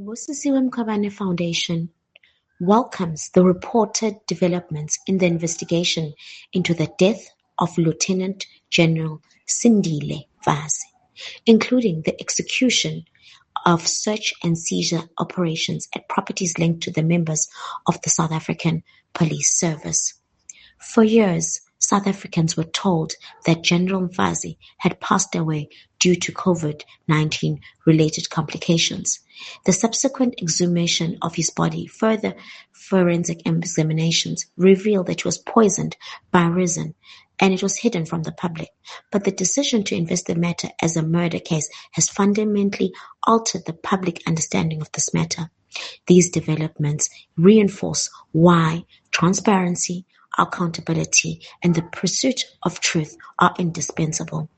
Busisiwe Mkhwebane Foundation welcomes the reported developments in the investigation into the death of Lieutenant General Sindile Vazi, including the execution of search and seizure operations at properties linked to the members of the South African Police Service. For years, South Africans were told that General Mfazi had passed away due to COVID-19 related complications. The subsequent exhumation of his body, further forensic examinations, revealed that he was poisoned by resin and it was hidden from the public. But the decision to invest the matter as a murder case has fundamentally altered the public understanding of this matter. These developments reinforce why transparency, accountability, and the pursuit of truth are indispensable.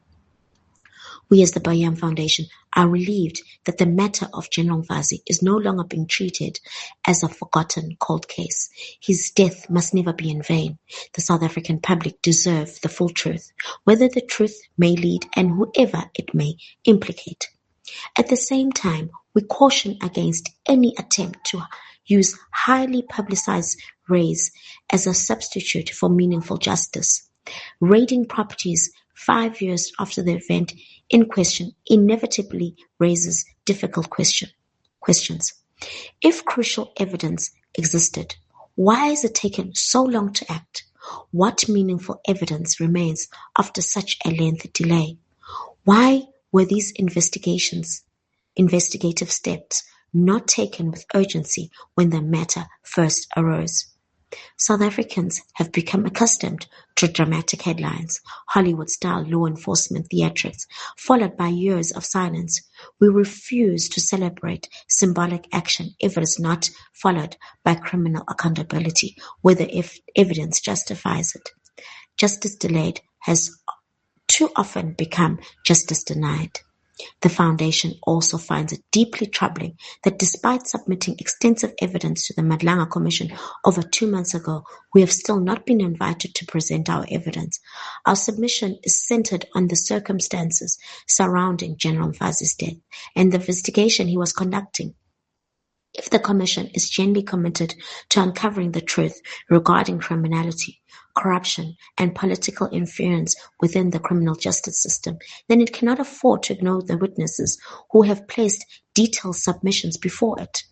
We as the Bayam Foundation are relieved that the matter of General Mfazi is no longer being treated as a forgotten cold case. His death must never be in vain. The South African public deserve the full truth, whether the truth may lead and whoever it may implicate. At the same time, we caution against any attempt to use highly publicized raids as a substitute for meaningful justice. Raiding properties 5 years after the event in question inevitably raises difficult questions. If crucial evidence existed, why has it taken so long to act? What meaningful evidence remains after such a lengthy delay? Why were these investigative steps not taken with urgency when the matter first arose? South Africans have become accustomed to dramatic headlines, Hollywood-style law enforcement theatrics, followed by years of silence. We refuse to celebrate symbolic action if it is not followed by criminal accountability, whether if evidence justifies it. Justice delayed has too often become justice denied. The Foundation also finds it deeply troubling that despite submitting extensive evidence to the Madlanga Commission over 2 months ago, we have still not been invited to present our evidence. Our submission is centered on the circumstances surrounding General Mfazi's death and the investigation he was conducting. If the Commission is genuinely committed to uncovering the truth regarding criminality, corruption, and political interference within the criminal justice system, then it cannot afford to ignore the witnesses who have placed detailed submissions before it.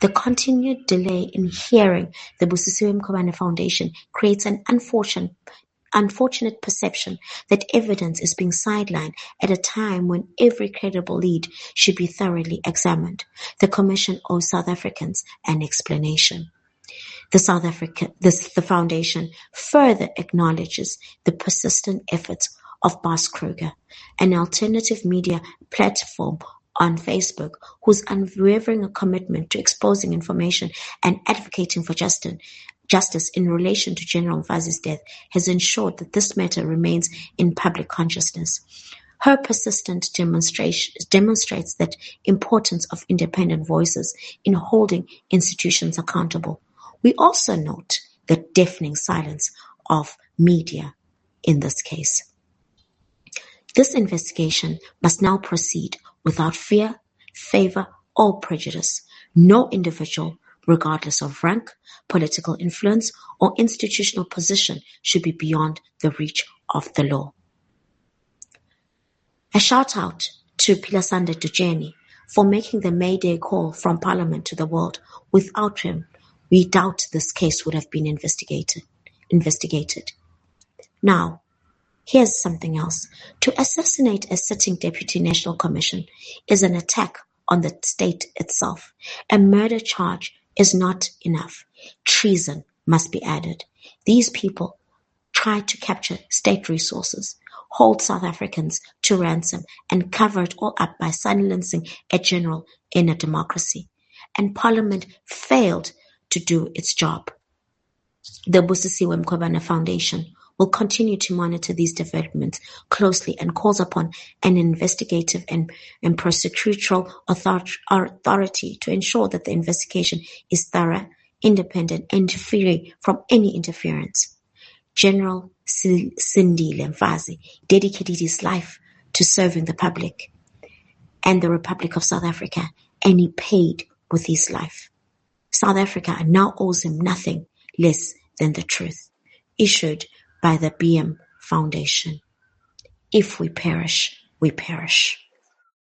The continued delay in hearing the Busisiwe Mkhwebane Foundation creates an unfortunate perception that evidence is being sidelined at a time when every credible lead should be thoroughly examined. The Commission owes South Africans an explanation. The Foundation further acknowledges the persistent efforts of Bas Kruger, an alternative media platform on Facebook whose unwavering commitment to exposing information and advocating for justice in relation to General Mfazi's death has ensured that this matter remains in public consciousness. Her persistent demonstrates the importance of independent voices in holding institutions accountable. We also note the deafening silence of media in this case. This investigation must now proceed without fear, favor, or prejudice. No individual, regardless of rank, political influence, or institutional position, should be beyond the reach of the law. A shout out to Philasande Dujeni for making the Mayday call from Parliament to the world. Without him, we doubt this case would have been investigated. Now, here's something else. To assassinate a sitting Deputy National Commission is an attack on the state itself. A murder charge is not enough. Treason must be added. These people try to capture state resources, hold South Africans to ransom, and cover it all up by silencing a general in a democracy. And Parliament failed to do its job. The Busisiwe Mkhwebane Foundation will continue to monitor these developments closely and calls upon an investigative and prosecutorial authority to ensure that the investigation is thorough, independent, and free from any interference. General Sindile Mfazi dedicated his life to serving the public and the Republic of South Africa, and he paid with his life. South Africa now owes him nothing less than the truth, issued by the BM Foundation. If we perish, we perish.